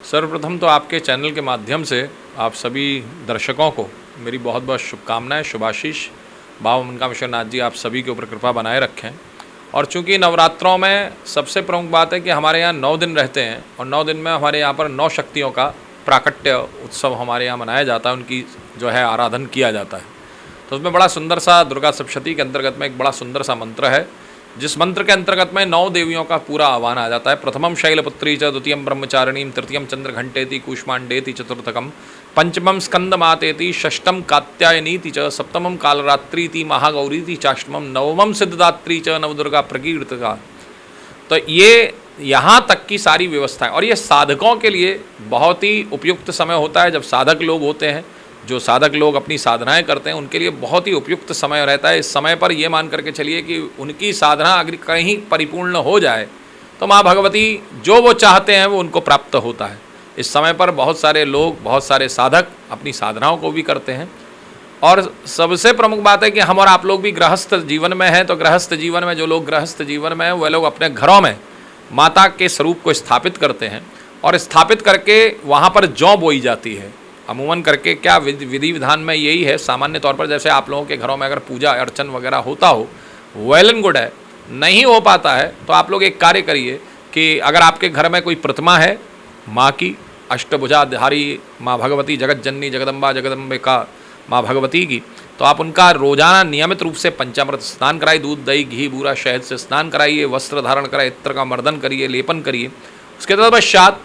सर्वप्रथम तो आपके चैनल के माध्यम से आप सभी दर्शकों को मेरी बहुत बहुत शुभकामनाएं, शुभाशीष। बाबा मनकामेश्वर नाथ जी आप सभी के ऊपर कृपा बनाए रखें। और चूंकि नवरात्रों में सबसे प्रमुख बात है कि हमारे यहाँ 9 दिन रहते हैं और 9 दिन में हमारे यहाँ पर 9 शक्तियों का प्राकट्य उत्सव हमारे यहाँ मनाया जाता है, उनकी जो है आराधन किया जाता है। तो उसमें बड़ा सुंदर सा दुर्गा सप्तशती के अंतर्गत में एक बड़ा सुंदर सा मंत्र है, जिस मंत्र के अंतर्गत में 9 देवियों का पूरा आह्वान आ जाता है। प्रथमम शैलपुत्री च, द्वितीयम ब्रह्मचारिणीम, तृतीयम चंद्रघंटेति, कूष्मांडेति, चतुर्थकम पंचमम स्कंदमातेति, षष्ठम कात्यायनीति च, सप्तमम कालरात्रीति, महागौरीति चाष्टमम, नवमम सिद्धदात्री च, नवदुर्गा प्रकीर्तिका। तो ये यहाँ तक की सारी व्यवस्था है और ये साधकों के लिए बहुत ही उपयुक्त समय होता है। जब साधक लोग होते हैं, जो साधक लोग अपनी साधनाएं करते हैं, उनके लिए बहुत ही उपयुक्त समय रहता है। इस समय पर ये मान करके चलिए कि उनकी साधना अगर कहीं परिपूर्ण हो जाए तो माँ भगवती जो वो चाहते हैं वो उनको प्राप्त होता है। इस समय पर बहुत सारे लोग, बहुत सारे साधक अपनी साधनाओं को भी करते हैं। और सबसे प्रमुख बात है कि हम और आप लोग भी गृहस्थ जीवन में हैं, तो गृहस्थ जीवन में जो लोग गृहस्थ जीवन में हैं वह लोग अपने घरों में माता के स्वरूप को स्थापित करते हैं और स्थापित करके वहाँ पर जौ बोई जाती है। अमूमन करके क्या विधि विधान में यही है, सामान्य तौर पर जैसे आप लोगों के घरों में अगर पूजा अर्चन वगैरह होता हो, वेल एंड गुड है। नहीं हो पाता है तो आप लोग एक कार्य करिए कि अगर आपके घर में कोई प्रतिमा है माँ की, अष्टभुजाधारी माँ भगवती, जगत जननी जगदम्बा जगदम्बिका माँ भगवती की, तो आप उनका रोजाना नियमित रूप से पंचामृत स्नान कराइए, दूध दही घी बूरा शहद से स्नान कराइए, वस्त्र धारण कराइए, इत्र का मर्दन करिए, लेपन करिए। उसके तत्पश्चात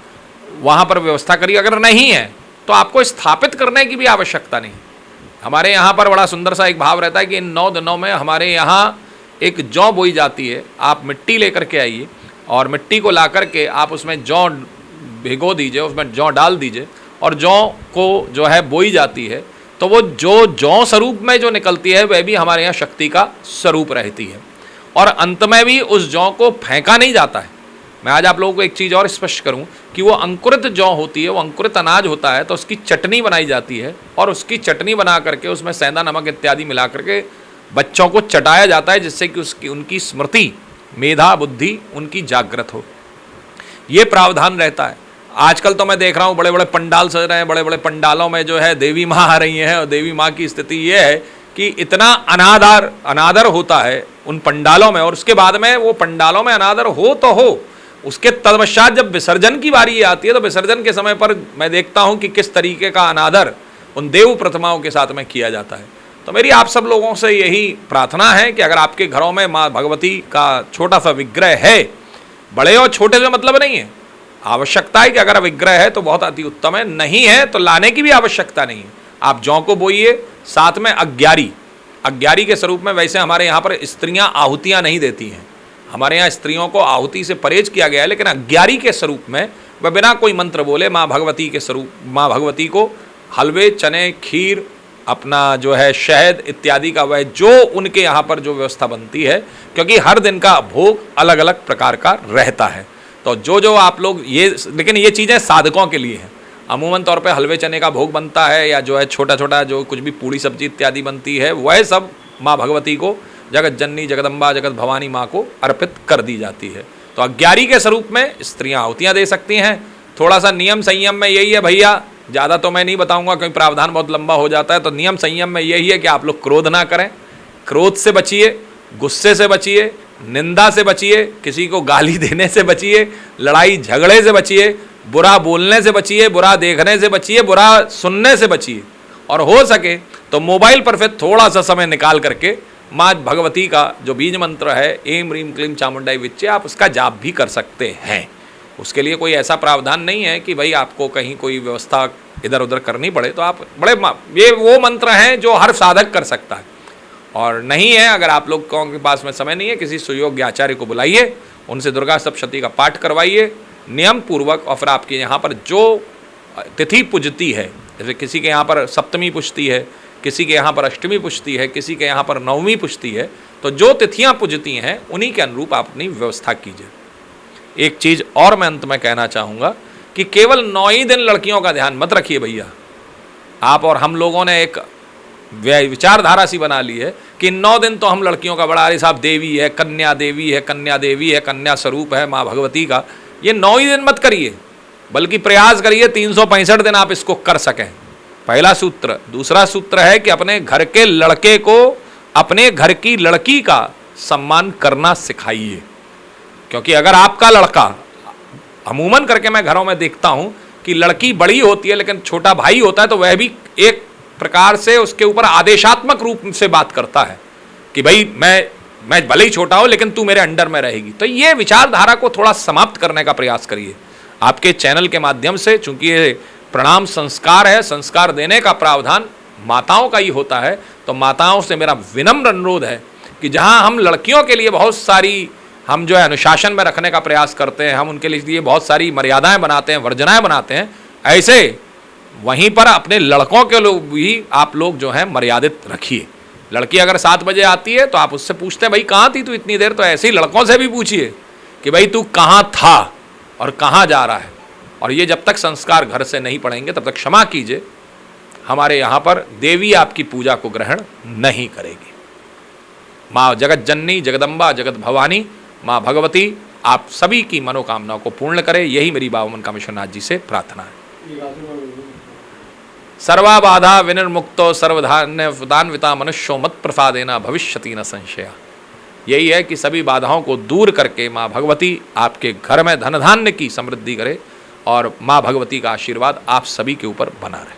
वहाँ पर व्यवस्था करिए। अगर नहीं है तो आपको स्थापित करने की भी आवश्यकता नहीं। हमारे यहाँ पर बड़ा सुंदर सा एक भाव रहता है कि इन 9 दिनों में हमारे यहाँ एक जौ बोई जाती है। आप मिट्टी लेकर के आइए और मिट्टी को ला करके आप उसमें जौ भिगो दीजिए, उसमें जौ डाल दीजिए और जौ को जो है बोई जाती है। तो वो जो जौ स्वरूप में जो निकलती है वह भी हमारे यहाँ शक्ति का स्वरूप रहती है और अंत में भी उस जौ को फेंका नहीं जाता है। मैं आज आप लोगों को एक चीज़ और स्पष्ट करूं कि वो अंकुरित जौ होती है, वो अंकुरित अनाज होता है, तो उसकी चटनी बनाई जाती है और उसकी चटनी बना करके उसमें सेंधा नमक इत्यादि मिला करके बच्चों को चटाया जाता है, जिससे कि उनकी स्मृति, मेधा, बुद्धि उनकी जागृत हो। ये प्रावधान रहता है। आजकल तो मैं देख रहा हूँ बड़े बड़े पंडाल सज रहे हैं, बड़े बड़े पंडालों में जो है देवी माँ आ रही हैं और देवी माँ की स्थिति ये है कि इतना अनादर होता है उन पंडालों में, और उसके बाद में वो पंडालों में अनादर हो तो हो, उसके तत्पश्चात जब विसर्जन की बारी आती है तो विसर्जन के समय पर मैं देखता हूं कि किस तरीके का अनादर उन देव प्रतिमाओं के साथ में किया जाता है। तो मेरी आप सब लोगों से यही प्रार्थना है कि अगर आपके घरों में माँ भगवती का छोटा सा विग्रह है, बड़े और छोटे से मतलब नहीं है, आवश्यकता है कि अगर विग्रह है तो बहुत अति उत्तम है, नहीं है तो लाने की भी आवश्यकता नहीं है। आप जौ को बोइए, साथ में अग्यारी के स्वरूप में। वैसे हमारे यहाँ पर स्त्रियाँ आहुतियाँ नहीं देती हैं, हमारे यहाँ स्त्रियों को आहुति से परहेज किया गया है, लेकिन अग्यारी के स्वरूप में वह बिना कोई मंत्र बोले माँ भगवती के स्वरूप, माँ भगवती को हलवे, चने, खीर, अपना जो है शहद इत्यादि का वह जो उनके यहाँ पर जो व्यवस्था बनती है, क्योंकि हर दिन का भोग अलग अलग प्रकार का रहता है। तो जो आप लोग ये, लेकिन ये चीज़ें साधकों के लिए हैं। अमूमन तौर पर हलवे चने का भोग बनता है या जो है छोटा छोटा जो कुछ भी पूड़ी सब्जी इत्यादि बनती है, वह सब माँ भगवती को, जगत जननी जगदम्बा जगत भवानी माँ को अर्पित कर दी जाती है। तो अग्यारी के स्वरूप में स्त्रियां आहुतियां दे सकती हैं। थोड़ा सा नियम संयम में यही है भैया, ज़्यादा तो मैं नहीं बताऊंगा क्योंकि प्रावधान बहुत लंबा हो जाता है। तो नियम संयम में यही है कि आप लोग क्रोध ना करें, क्रोध से बचिए, गुस्से से बचिए, निंदा से बचिए, किसी को गाली देने से बचिए, लड़ाई झगड़े से बचिए, बुरा बोलने से बचिए, बुरा देखने से बचिए, बुरा सुनने से बचिए, और हो सके तो मोबाइल पर फिर थोड़ा सा समय निकाल करके माँ भगवती का जो बीज मंत्र है एम रीम क्लीम चामुंडाई विच्चे, आप उसका जाप भी कर सकते हैं। उसके लिए कोई ऐसा प्रावधान नहीं है कि भाई आपको कहीं कोई व्यवस्था इधर उधर करनी पड़े। तो आप ये वो मंत्र हैं जो हर साधक कर सकता है। और नहीं है, अगर आप लोग के पास में समय नहीं है, किसी सुयोग्य आचार्य को बुलाइए, उनसे दुर्गा सप्तशती का पाठ करवाइए नियम पूर्वक। और फिर आपके यहाँ पर जो तिथि पूजती है, जैसे किसी के यहाँ पर सप्तमी पूजती है, किसी के यहाँ पर अष्टमी पुजती है, किसी के यहाँ पर नवमी पुजती है, तो जो तिथियाँ पूजती हैं उन्हीं के अनुरूप आप अपनी व्यवस्था कीजिए। एक चीज़ और मैं अंत में कहना चाहूँगा कि केवल 9 ही दिन लड़कियों का ध्यान मत रखिए भैया। आप और हम लोगों ने एक विचारधारा सी बना ली है कि 9 दिन तो हम लड़कियों का बड़ा, अरे साहब देवी है, कन्या देवी है, कन्या देवी है, कन्या स्वरूप है माँ भगवती का। ये 9 ही दिन मत करिए। बल्कि प्रयास करिए 365 दिन आप इसको कर सकें। पहला सूत्र। दूसरा सूत्र है कि अपने घर के लड़के को अपने घर की लड़की का सम्मान करना सिखाइए। क्योंकि अगर आपका लड़का, अमूमन करके मैं घरों में देखता हूं कि लड़की बड़ी होती है लेकिन छोटा भाई होता है, तो वह भी एक प्रकार से उसके ऊपर आदेशात्मक रूप से बात करता है कि भाई मैं भले ही छोटा हूं लेकिन तू मेरे अंडर में रहेगी। तो ये विचारधारा को थोड़ा समाप्त करने का प्रयास करिए आपके चैनल के माध्यम से। चूंकि ये प्रणाम संस्कार है, संस्कार देने का प्रावधान माताओं का ही होता है, तो माताओं से मेरा विनम्र अनुरोध है कि जहां हम लड़कियों के लिए बहुत सारी हम जो है अनुशासन में रखने का प्रयास करते हैं, हम उनके लिए बहुत सारी मर्यादाएं बनाते हैं, वर्जनाएं बनाते हैं, ऐसे वहीं पर अपने लड़कों के लोग भी आप लोग जो है मर्यादित रखिए। लड़की अगर 7 बजे आती है तो आप उससे पूछते हैं भाई कहाँ थी तू इतनी देर, तो ऐसे ही लड़कों से भी पूछिए कि भाई तू कहाँ था और कहाँ जा रहा है। और ये जब तक संस्कार घर से नहीं पड़ेंगे तब तक क्षमा कीजिए, हमारे यहाँ पर देवी आपकी पूजा को ग्रहण नहीं करेगी। माँ जगत जननी, जगदम्बा, जगत भवानी, माँ भगवती आप सभी की मनोकामनाओं को पूर्ण करे, यही मेरी बाबा मनकामेश्वर जी से प्रार्थना है। सर्वा बाधा विनिर्मुक्तो सर्वधान्य दान्विता मनुष्यो मत प्रसादेना भविष्यति न संशया। यही है कि सभी बाधाओं को दूर करके माँ भगवती आपके घर में धन धान्य की समृद्धि करे और माँ भगवती का आशीर्वाद आप सभी के ऊपर बना रहे।